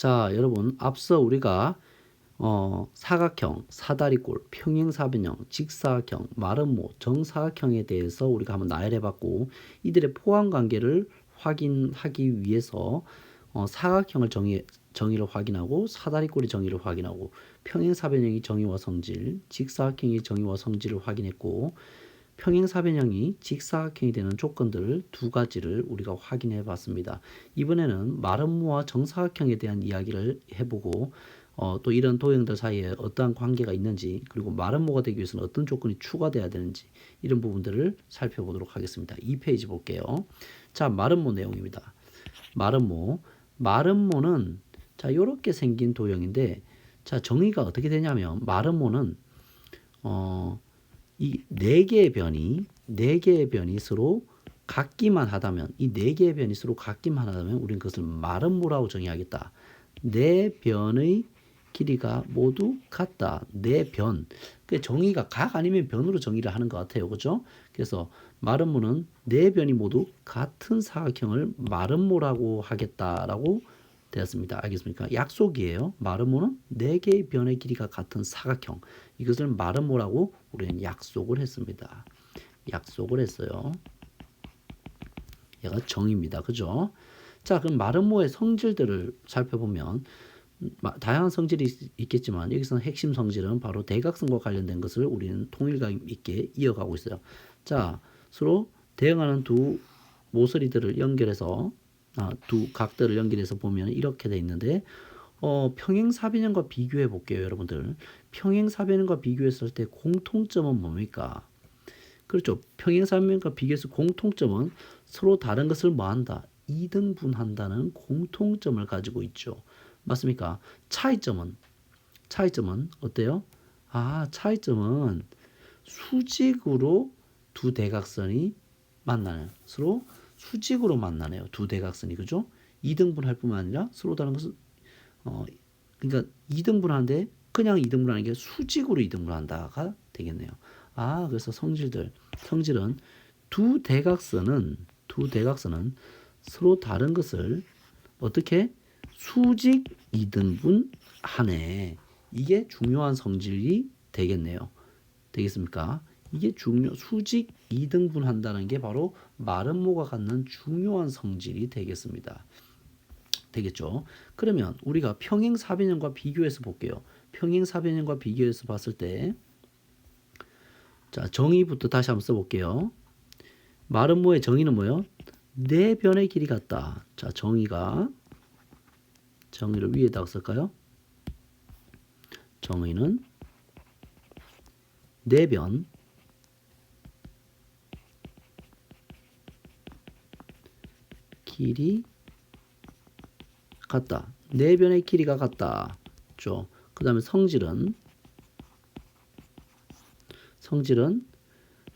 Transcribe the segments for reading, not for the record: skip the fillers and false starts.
자, 여러분, 앞서 우리가 사각형, 사다리꼴, 평행사변형, 직사각형, 마름모, 정사각형에 대해서 우리가 한번 나열해 봤고, 이들의 포함 관계를 확인하기 위해서 사각형을 정의를 확인하고, 사다리꼴의 정의를 확인하고, 평행사변형의 정의와 성질, 직사각형의 정의와 성질을 확인했고, 평행사변형이 직사각형이 되는 조건들 두 가지를 우리가 확인해 봤습니다. 이번에는 마름모와 정사각형에 대한 이야기를 해보고 또 이런 도형들 사이에 어떠한 관계가 있는지, 그리고 마름모가 되기 위해서는 어떤 조건이 추가돼야 되는지, 이런 부분들을 살펴보도록 하겠습니다. 2페이지 볼게요. 자, 마름모 내용입니다. 마름모는 자, 이렇게 생긴 도형인데, 자, 정의가 어떻게 되냐면, 마름모는 이 네 개의 변이 서로 같기만 하다면, 이 네 개의 변이 서로 같기만 하다면 우리는 그것을 마름모라고 정의하겠다. 네 변의 길이가 모두 같다. 네 변. 그 정의가 각 아니면 변으로 정의를 하는 것 같아요. 그죠? 그래서 마름모는 네 변이 모두 같은 사각형을 마름모라고 하겠다라고 되었습니다. 알겠습니까? 약속이에요. 마름모는 네 개의 변의 길이가 같은 사각형. 이것을 마름모라고 우리는 약속을 했습니다. 약속을 했어요. 얘가 정의입니다. 그죠? 자, 그럼 마름모의 성질들을 살펴보면 다양한 성질이 있겠지만 여기서는 핵심 성질은 바로 대각선과 관련된 것을 우리는 통일감 있게 이어가고 있어요. 자, 서로 대응하는 두 모서리들을 연결해서 두 각들을 연결해서 보면 이렇게 돼 있는데, 평행사변형과 비교해 볼게요, 여러분들. 평행사변형과 비교했을 때 공통점은 뭡니까? 그렇죠. 평행사변형과 비교해서 공통점은 서로 다른 것을 뭐한다? 이등분한다는 공통점을 가지고 있죠. 맞습니까? 차이점은 어때요? 차이점은 수직으로 두 대각선이 만나요. 서로 수직으로 만나네요. 두 대각선이. 그죠? 이등분할 뿐만 아니라 서로 다른 것은 그러니까 이등분하는데 그냥 이등분하는 게 수직으로 이등분한다가 되겠네요. 그래서 성질은 두 대각선은 서로 다른 것을 어떻게 수직 이등분하네. 이게 중요한 성질이 되겠네요. 되겠습니까? 이게 수직 이등분한다는 게 바로 마름모가 갖는 중요한 성질이 되겠습니다. 되겠죠? 그러면 우리가 평행사변형과 비교해서 볼게요. 평행사변형과 비교해서 봤을 때, 자, 정의부터 다시 한번 써볼게요. 마름모의 정의는 뭐예요? 네 변의 길이 같다. 자, 정의를 위에다가 쓸까요? 정의는 네 변 길이 같다. 네 변의 길이가 같다. 그 다음에 성질은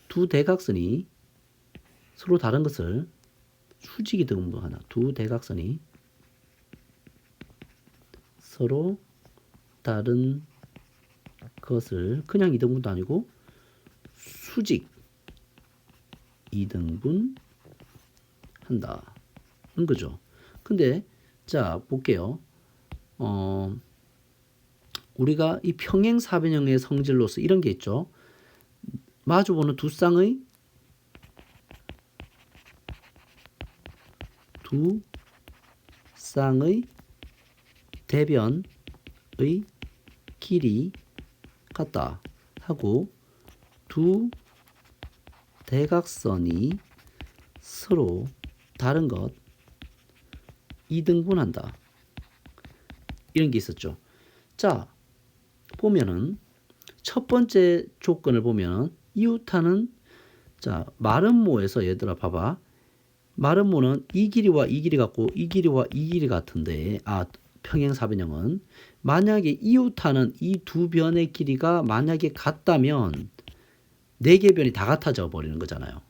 두 대각선이 서로 다른 것을 수직이 등분하나. 두 대각선이 서로 다른 것을 그냥 이등분도 아니고 수직 이등분 한다는 거죠. 근데 자, 볼게요. 우리가 이 평행사변형의 성질로서 이런 게 있죠. 마주보는 두 쌍의 대변의 길이 같다 하고, 두 대각선이 서로 다른 것 이등분한다. 이런 게 있었죠. 자, 보면은 첫 번째 조건을 보면 이웃하는, 자, 마름모에서 얘들아 봐봐. 마름모는 이 길이와 이 길이 같고 이 길이와 이 길이 같은데, 평행사변형은 만약에 이웃하는 이 두 변의 길이가 만약에 같다면 네 개 변이 다 같아져 버리는 거잖아요.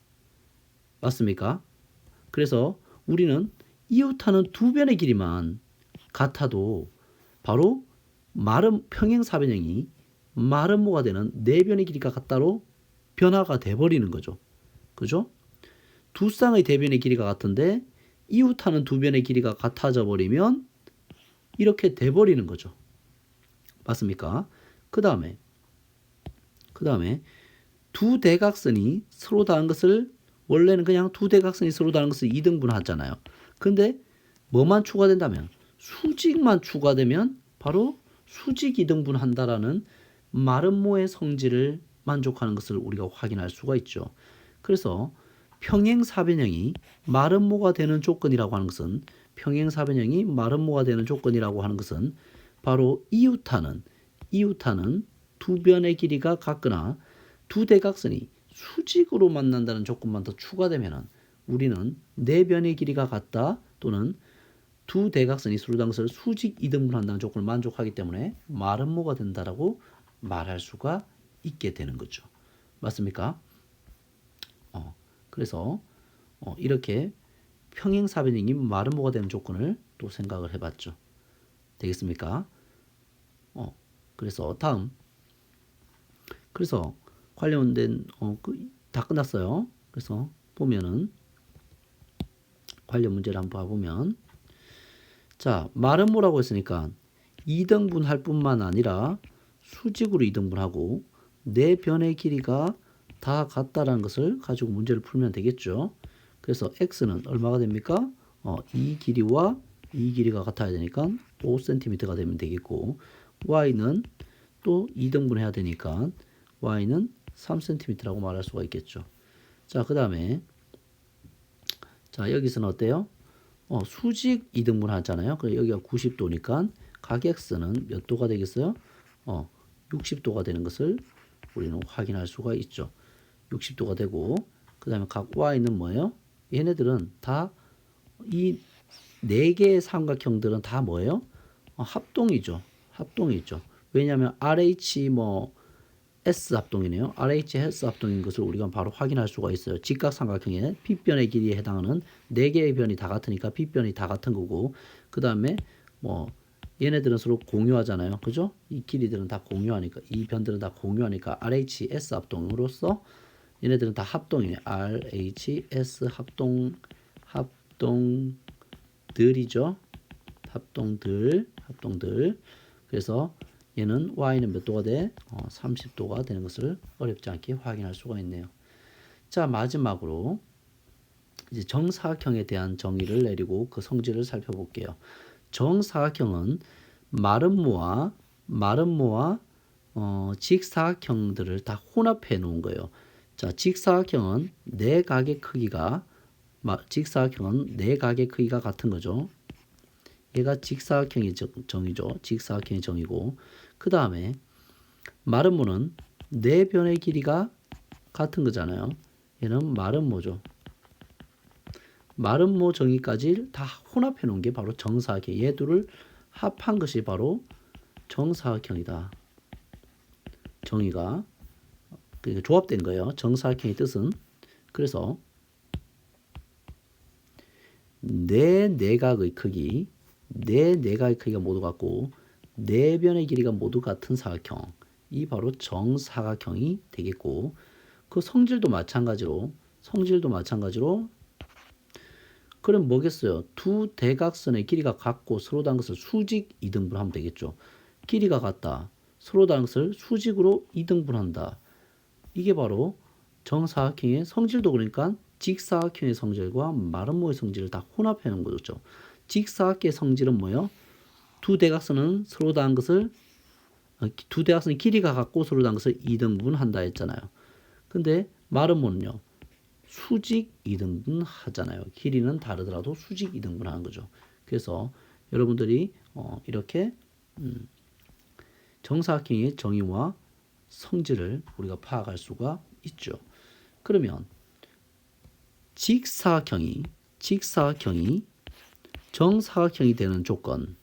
맞습니까? 그래서 우리는 이웃하는 두 변의 길이만 같아도 바로 평행사변형이 마름모가 되는 네 변의 길이가 같다로 변화가 돼버리는 거죠. 그죠? 두 쌍의 대변의 길이가 같은데 이웃하는 두 변의 길이가 같아져 버리면 이렇게 돼버리는 거죠. 맞습니까? 그 다음에 두 대각선이 서로 다른 것을 원래는 그냥 두 대각선이 서로 다른 것을 2등분 하잖아요. 근데 뭐만 추가된다면 수직만 추가되면 바로 수직 2등분 한다라는 마름모의 성질을 만족하는 것을 우리가 확인할 수가 있죠. 그래서 평행사변형이 마름모가 되는 조건이라고 하는 것은 평행사변형이 마름모가 되는 조건이라고 하는 것은 바로 이웃하는 두 변의 길이가 같거나 두 대각선이 수직으로 만난다는 조건만 더 추가되면 우리는 네 변의 길이가 같다 또는 두 대각선이 서로 다른 것을 수직 2등분한다는 조건을 만족하기 때문에 마름모가 된다라고 말할 수가 있게 되는 거죠. 맞습니까? 그래서 이렇게 평행사변형이 마름모가 되는 조건을 또 생각을 해봤죠. 되겠습니까? 그래서 다음 그래서 관련된 다 끝났어요. 그래서 보면은 관련 문제를 한번 봐보면 자 마름모라고 했으니까 2등분 할 뿐만 아니라 수직으로 2등분하고 네 변의 길이가 다 같다라는 것을 가지고 문제를 풀면 되겠죠. 그래서 x는 얼마가 됩니까? 이 길이와 이 길이가 같아야 되니까 5cm가 되면 되겠고 y는 또 2등분 해야 되니까 y는 3cm라고 말할 수가 있겠죠. 자, 그 다음에 자 여기서는 어때요? 수직 2등분 하잖아요. 그래서 여기가 90도니까 각 x는 몇 도가 되겠어요? 60도가 되는 것을 우리는 확인할 수가 있죠. 60도가 되고 그 다음에 각 y는 뭐예요? 얘네들은 다 이 네 개의 삼각형들은 다 뭐예요? 합동이죠. 합동이죠. 왜냐하면 RH S 합동이네요. RH S 합동인 것을 우리가 바로 확인할 수가 있어요. 직각삼각형의 빗변의 길이에 해당하는 네 개의 변이 다 같으니까 빗변이 다 같은 거고 그 다음에 얘네들은 서로 공유하잖아요. 그죠? 이 길이들은 다 공유하니까 이 변들은 다 공유하니까 RHS 합동으로서 얘네들은 다 합동이네. RHS 합동들이죠. 합동들. 그래서 얘는 y는 몇 도가 돼? 30도가 되는 것을 어렵지 않게 확인할 수가 있네요. 자, 마지막으로 이제 정사각형에 대한 정의를 내리고 그 성질을 살펴볼게요. 정사각형은 마름모와 직사각형들을 다 혼합해 놓은 거예요. 자, 직사각형은 네 각의 크기가 같은 거죠. 얘가 직사각형의 정의죠. 직사각형의 정의고 그 다음에 마름모는 네 변의 길이가 같은 거잖아요. 얘는 마름모죠. 마름모 정의까지 다 혼합해 놓은 게 바로 정사각형. 얘 둘을 합한 것이 바로 정사각형이다. 정의가 조합된 거예요. 정사각형의 뜻은 그래서 네 내각의 크기 모두 같고 네 변의 길이가 모두 같은 사각형 이 바로 정사각형이 되겠고 그 성질도 마찬가지로 그럼 뭐겠어요? 두 대각선의 길이가 같고 서로 다른 것을 수직 2등분하면 되겠죠. 길이가 같다. 서로 다른 것을 수직으로 2등분한다. 이게 바로 정사각형의 성질도 그러니까 직사각형의 성질과 마름모의 성질을 다 혼합해 놓은 거죠. 직사각형의 성질은 뭐예요? 두 대각선은 서로 다른 것을 두 대각선의 길이가 같고 서로 다른 것을 2등분한다 했잖아요. 근데 마름모는요. 수직 2등분 하잖아요. 길이는 다르더라도 수직 2등분 하는 거죠. 그래서 여러분들이 이렇게 정사각형의 정의와 성질을 우리가 파악할 수가 있죠. 그러면 직사각형이 정사각형이 되는 조건을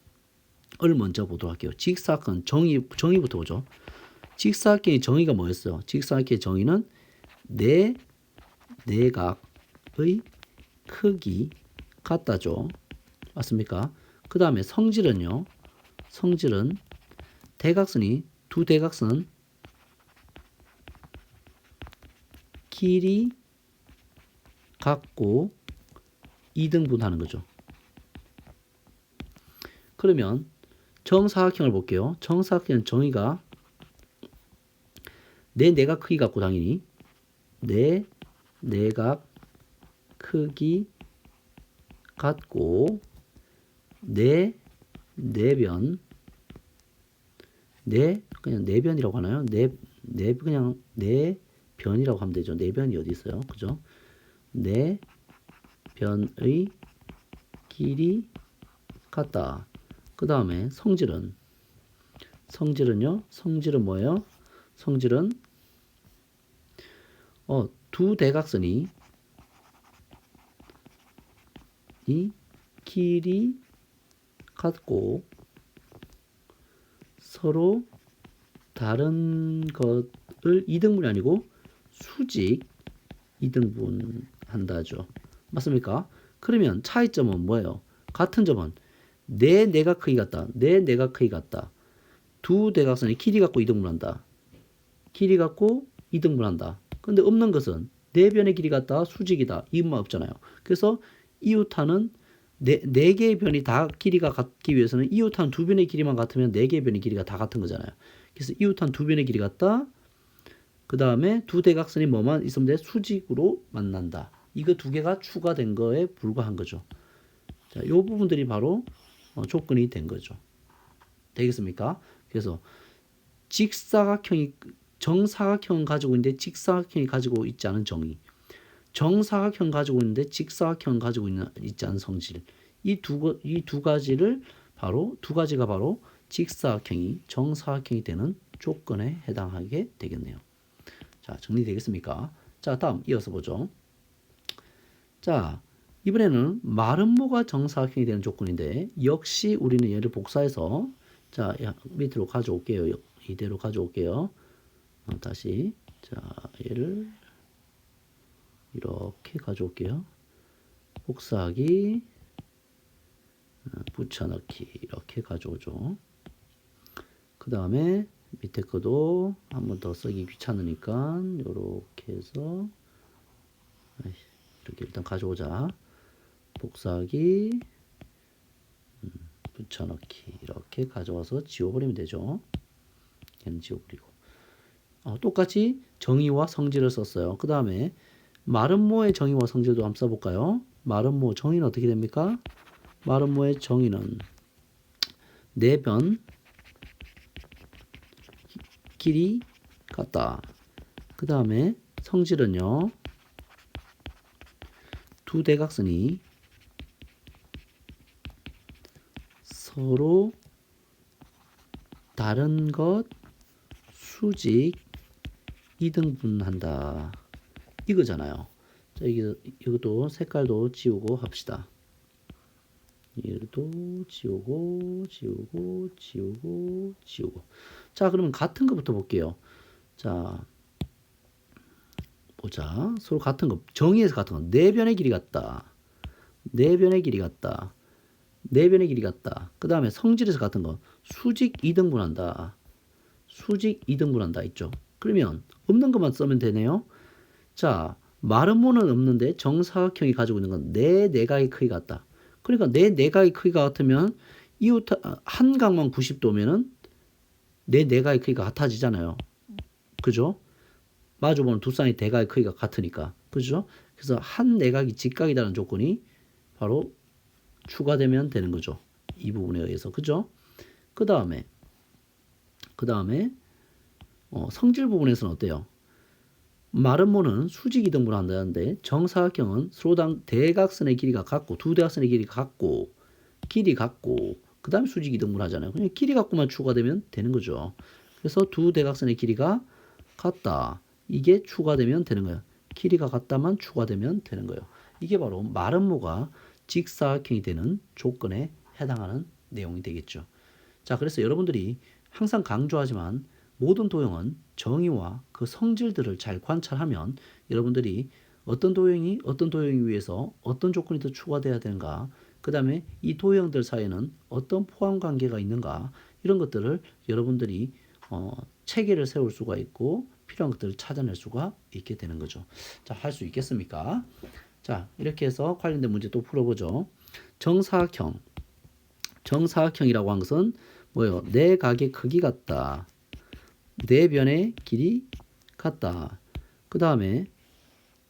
먼저 보도록 할게요. 직사각형 정의부터 보죠. 직사각형의 정의가 뭐였어요? 직사각형의 정의는 네 내각의 크기 같다죠. 맞습니까? 그 다음에 성질은요. 성질은 두 대각선 길이 같고 2등분 하는 거죠. 그러면 정사각형을 볼게요. 정사각형 정의가 내 내각 크기 갖고 당연히 내 내각 크기 갖고 내 내변 내 그냥 내변이라고 하나요? 내 그냥 내변이라고 하면 되죠. 내변이 어디 있어요? 그죠? 내변의 길이 같다. 그 다음에 성질은요? 성질은 뭐예요? 성질은 두 대각선이 이 길이 같고 서로 다른 것을 이등분이 아니고 수직 이등분한다죠. 맞습니까? 그러면 차이점은 뭐예요? 같은 점은 내 내각 크기 같다. 내 내각 크기 같다. 두 대각선이 길이 갖고 이등분한다. 길이 갖고 이등분한다. 근데 없는 것은 네 변의 길이 같다. 수직이다. 이것만 없잖아요. 그래서 이웃하는 네 개의 변이 다 길이가 같기 위해서는 이웃한 두 변의 길이만 같으면 네 개의 변의 길이가 다 같은 거잖아요. 그래서 이웃한 두 변의 길이 같다. 그 다음에 두 대각선이 뭐만 있으면 돼? 수직으로 만난다. 이거 두 개가 추가된 거에 불과한 거죠. 자, 이 부분들이 바로 조건이 된 거죠. 되겠습니까? 그래서 직사각형이 정사각형은 가지고 있는데 직사각형이 가지고 있지 않은 정의, 정사각형 가지고 있는데 직사각형 가지고 있지 않은 성질, 이 두 가지를 두 가지가 바로 직사각형이 정사각형이 되는 조건에 해당하게 되겠네요. 자, 정리되겠습니까? 자, 다음 이어서 보죠. 자, 이번에는 마름모가 정사각형이 되는 조건인데 역시 우리는 얘를 복사해서 자, 밑으로 가져올게요. 이대로 가져올게요. 다시 자, 얘를 이렇게 가져올게요. 복사하기, 붙여넣기 이렇게 가져오죠. 그 다음에 밑에 거도 한 번 더 쓰기 귀찮으니까 이렇게 해서 이렇게 일단 가져오자. 복사하기, 붙여넣기 이렇게 가져와서 지워버리면 되죠. 얘는 지워버리고 똑같이 정의와 성질을 썼어요. 그 다음에 마름모의 정의와 성질도 한번 써볼까요? 마름모 정의는 어떻게 됩니까? 마름모의 정의는 내변 길이 같다. 그 다음에 성질은요, 두 대각선이 서로 다른 것 수직 이등분한다. 이거잖아요. 자, 이것도 색깔도 지우고 합시다. 얘도 지우고. 자, 그러면 같은 것부터 볼게요. 자, 보자. 서로 같은 거. 정의에서 같은 거. 네 변의 길이 같다. 네 변의 길이 같다. 네 변의 길이 같다. 그 다음에 성질에서 같은 거. 수직 이등분한다. 수직 이등분한다. 있죠. 그러면 없는 것만 쓰면 되네요. 자, 마름모는 없는데 정사각형이 가지고 있는 건 내 내각의 크기 같다. 그러니까 내 내각의 크기가 같으면 이웃 한 각만 90도면은 내 내각의 크기가 같아지잖아요. 그죠? 마주보는 두 쌍의 대각의 크기가 같으니까. 그죠? 그래서 한 내각이 직각이라는 조건이 바로 추가되면 되는 거죠. 이 부분에 의해서. 그죠? 그 다음에 성질 부분에서는 어때요? 마름모는 수직 이등분을 한다는데 정사각형은 서로 대각선의 길이가 같고 두 대각선의 길이가 같고 그 다음에 수직 이등분 하잖아요. 그냥 길이 갖고만 추가되면 되는 거죠. 그래서 두 대각선의 길이가 같다. 이게 추가되면 되는 거예요. 길이가 같다만 추가되면 되는 거예요. 이게 바로 마름모가 직사각형이 되는 조건에 해당하는 내용이 되겠죠. 자, 그래서 여러분들이 항상 강조하지만 모든 도형은 정의와 그 성질들을 잘 관찰하면 여러분들이 어떤 도형이 위해서 어떤 조건이 더 추가돼야 되는가, 그 다음에 이 도형들 사이에는 어떤 포함 관계가 있는가, 이런 것들을 여러분들이 체계를 세울 수가 있고 필요한 것들을 찾아낼 수가 있게 되는 거죠. 자, 할 수 있겠습니까? 자, 이렇게 해서 관련된 문제 또 풀어보죠. 정사각형이라고 한 것은 뭐요? 내 각의 크기 같다. 내 변의 길이 같다. 그 다음에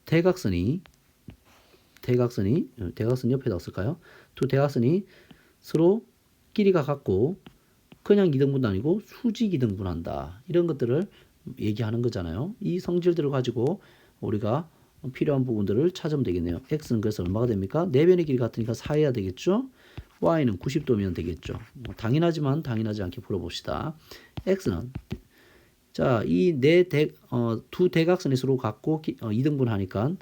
대각선이 대각선 옆에다 쓸까요? 두 대각선이 서로 길이가 같고 그냥 이등분도 아니고 수직 이등분한다. 이런 것들을 얘기하는 거잖아요. 이 성질들을 가지고 우리가 필요한 부분들을 찾으면 되겠네요. x는 그래서 얼마가 됩니까? 네 변의 길이 같으니까 4해야 되겠죠? y는 90도면 되겠죠. 뭐 당연하지만 당연하지 않게 풀어봅시다. x는 자, 두 대각선이 서로 같고 이등분하니까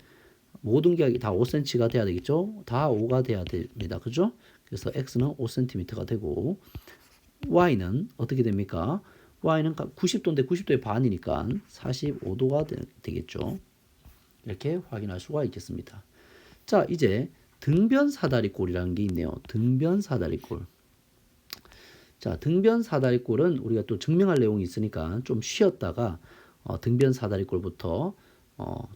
모든 격이 다 5cm가 돼야 되겠죠? 다 5가 돼야 됩니다. 그죠? 그래서 x는 5cm가 되고 y는 어떻게 됩니까? y는 90도인데 90도의 반이니까 45도가 되겠죠. 이렇게 확인할 수가 있겠습니다. 자, 이제 등변사다리꼴이라는 게 있네요. 등변사다리꼴. 자, 등변사다리꼴은 우리가 또 증명할 내용이 있으니까 좀 쉬었다가 등변사다리꼴부터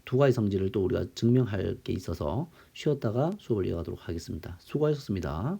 두 가지 성질을 또 우리가 증명할 게 있어서 쉬었다가 수업을 이어가도록 하겠습니다. 수고하셨습니다.